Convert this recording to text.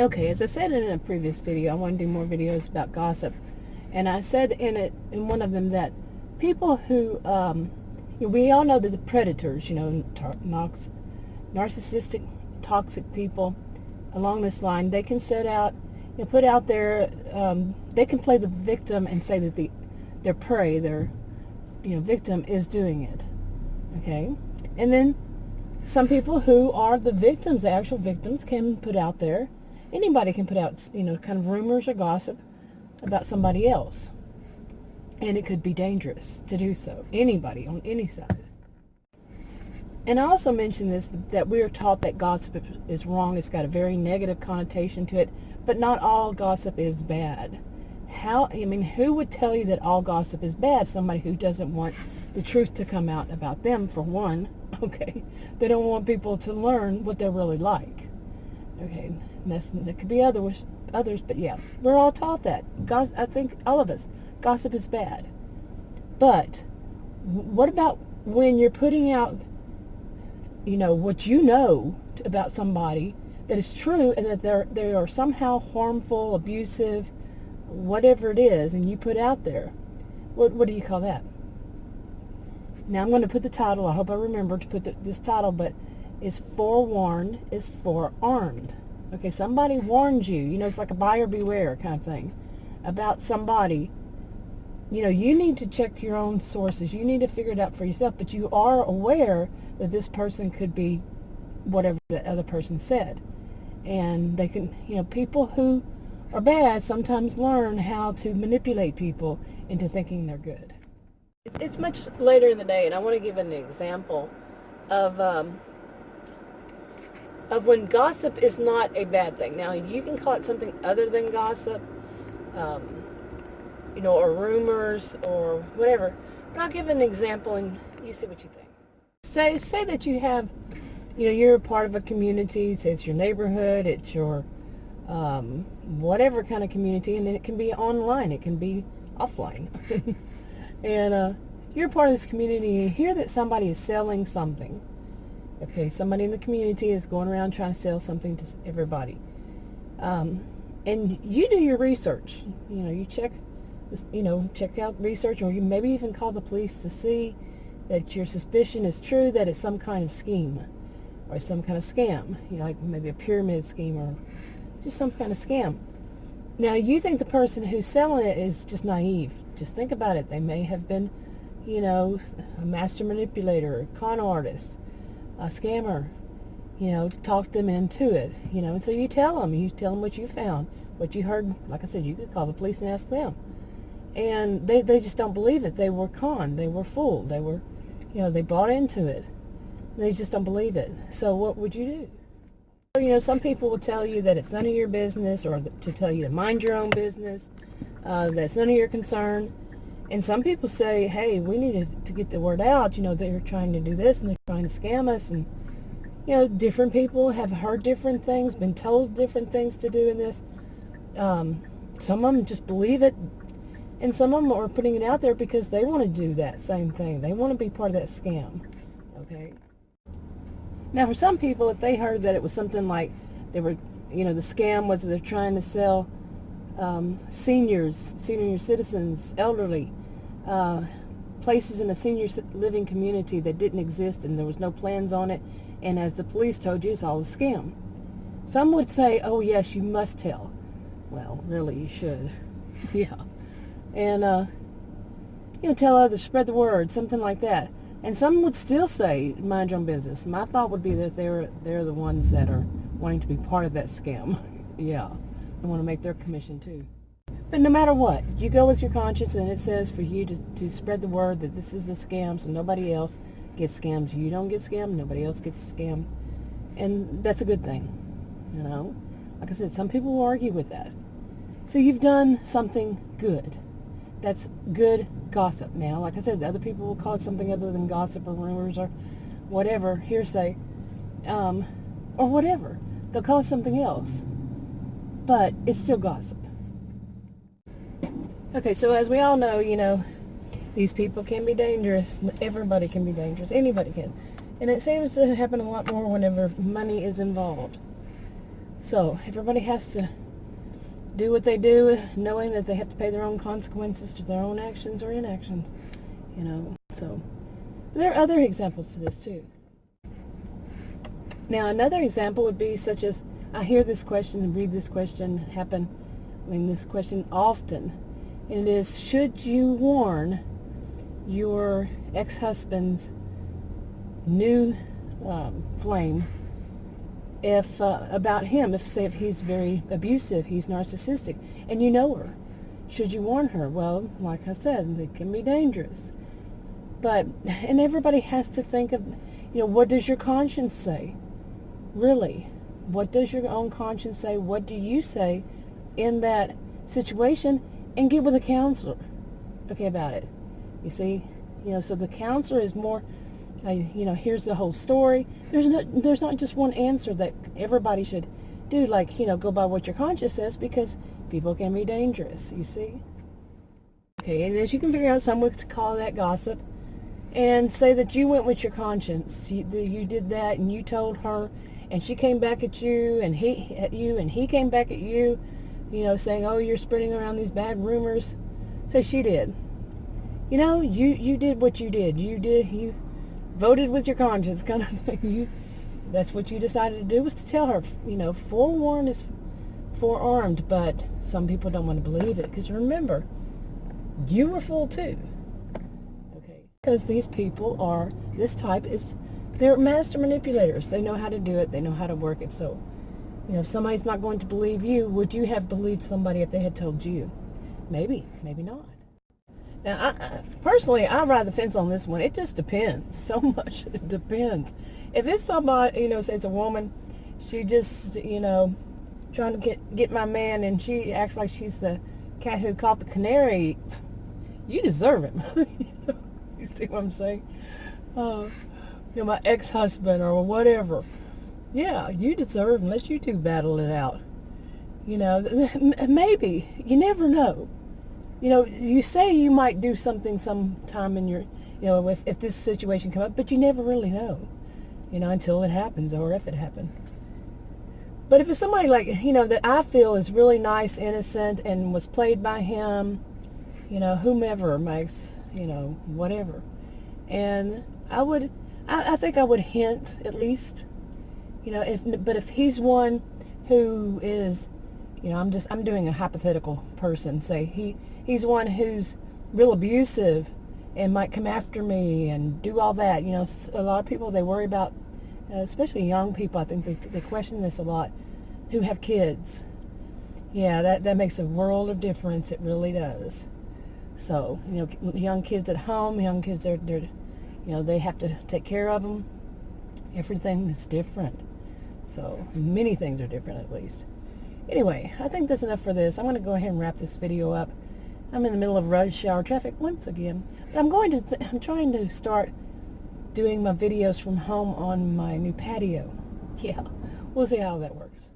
Okay, as I said in a previous video, I want to do more videos about gossip. And I said in one of them that people who, we all know that the predators, narcissistic, toxic people along this line, they can set out, put out there, they can play the victim and say that their prey, their, victim is doing it. Okay? And then some people who are the victims, the actual victims, can put out there, anybody can put out, kind of rumors or gossip about somebody else. And it could be dangerous to do so. Anybody on any side. And I also mentioned this, that we are taught that gossip is wrong. It's got a very negative connotation to it. But not all gossip is bad. Who would tell you that all gossip is bad? Somebody who doesn't want the truth to come out about them, for one. Okay? They don't want people to learn what they're really like. Okay? And that could be others, but yeah. We're all taught that. I think all of us. Gossip is bad. But what about when you're putting out, what you know about somebody that is true, and that they are somehow harmful, abusive, whatever it is, and you put out there? What do you call that? Now I'm going to put the title. I hope I remember to put this title, but is Forewarned is Forearmed. Okay, somebody warned you. It's like a buyer beware kind of thing about somebody. You need to check your own sources. You need to figure it out for yourself, but you are aware that this person could be whatever the other person said. And they can, people who are bad sometimes learn how to manipulate people into thinking they're good. It's much later in the day, and I want to give an example of when gossip is not a bad thing. Now, you can call it something other than gossip, or rumors or whatever. But I'll give an example and you see what you think. Say that you have, you're a part of a community. Say it's your neighborhood, it's your whatever kind of community, and it can be online, it can be offline. And you're part of this community, and you hear that somebody is selling something. Okay, somebody in the community is going around trying to sell something to everybody. And you do your research. You check out research, or you maybe even call the police to see that your suspicion is true, that it's some kind of scheme or some kind of scam, like maybe a pyramid scheme or just some kind of scam. Now, you think the person who's selling it is just naive. Just think about it. They may have been, a master manipulator, a con artist, a scammer, talk them into it, and so you tell them what you found, what you heard. Like I said, you could call the police and ask them. And they just don't believe it. They were conned. They were fooled. They were, they bought into it. They just don't believe it. So what would you do? Some people will tell you that it's none of your business, or to tell you to mind your own business, that's none of your concern. And some people say, hey, we need to get the word out. They're trying to do this, and they're trying to scam us. And, different people have heard different things, been told different things to do in this. Some of them just believe it. And some of them are putting it out there because they want to do that same thing. They want to be part of that scam. Okay? Now, for some people, if they heard that it was something like they were, the scam was they're trying to sell senior citizens, elderly, places in a senior living community that didn't exist, and there was no plans on it, and as the police told you, it's all a scam. Some would say, oh yes, you must tell. Well, really, you should. Yeah. And, tell others, spread the word, something like that. And some would still say, mind your own business. My thought would be that they're the ones that are wanting to be part of that scam. Yeah. They want to make their commission too. But no matter what, you go with your conscience, and it says for you to spread the word that this is a scam, so nobody else gets scammed. You don't get scammed, nobody else gets scammed. And that's a good thing, Like I said, some people will argue with that. So you've done something good. That's good gossip. Now, like I said, the other people will call it something other than gossip or rumors or whatever, hearsay, or whatever. They'll call it something else. But it's still gossip. Okay, so as we all know, these people can be dangerous. Everybody can be dangerous. Anybody can. And it seems to happen a lot more whenever money is involved. So everybody has to do what they do, knowing that they have to pay their own consequences to their own actions or inactions. So there are other examples to this too. Now another example would be such as, I hear this question and read this question happen, this question often, and it is, should you warn your ex-husband's new flame about him, if he's very abusive, he's narcissistic, and you know her? Should you warn her? Well, like I said, it can be dangerous. And everybody has to think of, what does your conscience say? Really, what does your own conscience say? What do you say in that situation? And get with a counselor, about it. You see, so the counselor is more, here's the whole story. There's not just one answer that everybody should do, go by what your conscience says, because people can be dangerous, you see. Okay, and as you can figure out, some would call that gossip, and say that you went with your conscience. You did that, and you told her, and she came back at you, and he came back at you, saying, oh, you're spreading around these bad rumors. So she did. You did what you did. You voted with your conscience, kind of thing. That's what you decided to do, was to tell her, forewarned is forearmed, but some people don't want to believe it, because remember, you were fooled too. Okay, because these people they're master manipulators. They know how to do it. They know how to work it. So, if somebody's not going to believe you, would you have believed somebody if they had told you? Maybe, maybe not. Now, personally, I ride the fence on this one. It just depends. So much. It depends. If it's somebody, say it's a woman, she just, trying to get my man, and she acts like she's the cat who caught the canary, you deserve him. You see what I'm saying? My ex-husband or whatever. Yeah, you deserve him. Let you two battle it out. Maybe. You never know. You say you might do something sometime in your, if this situation comes up, but you never really know, until it happens, or if it happened. But if it's somebody that I feel is really nice, innocent, and was played by him, whomever makes, whatever. And I think I would hint, at least, but if he's one who is, I'm doing a hypothetical person, say he's one who's real abusive and might come after me and do all that. A lot of people, they worry about, especially young people, I think they question this a lot, who have kids. Yeah, that makes a world of difference. It really does. So, young kids at home, young kids, they're they have to take care of them. Everything is different. So, many things are different, at least. Anyway, I think that's enough for this. I'm going to go ahead and wrap this video up. I'm in the middle of rush hour traffic once again. But I'm trying to start doing my videos from home on my new patio. Yeah, we'll see how that works.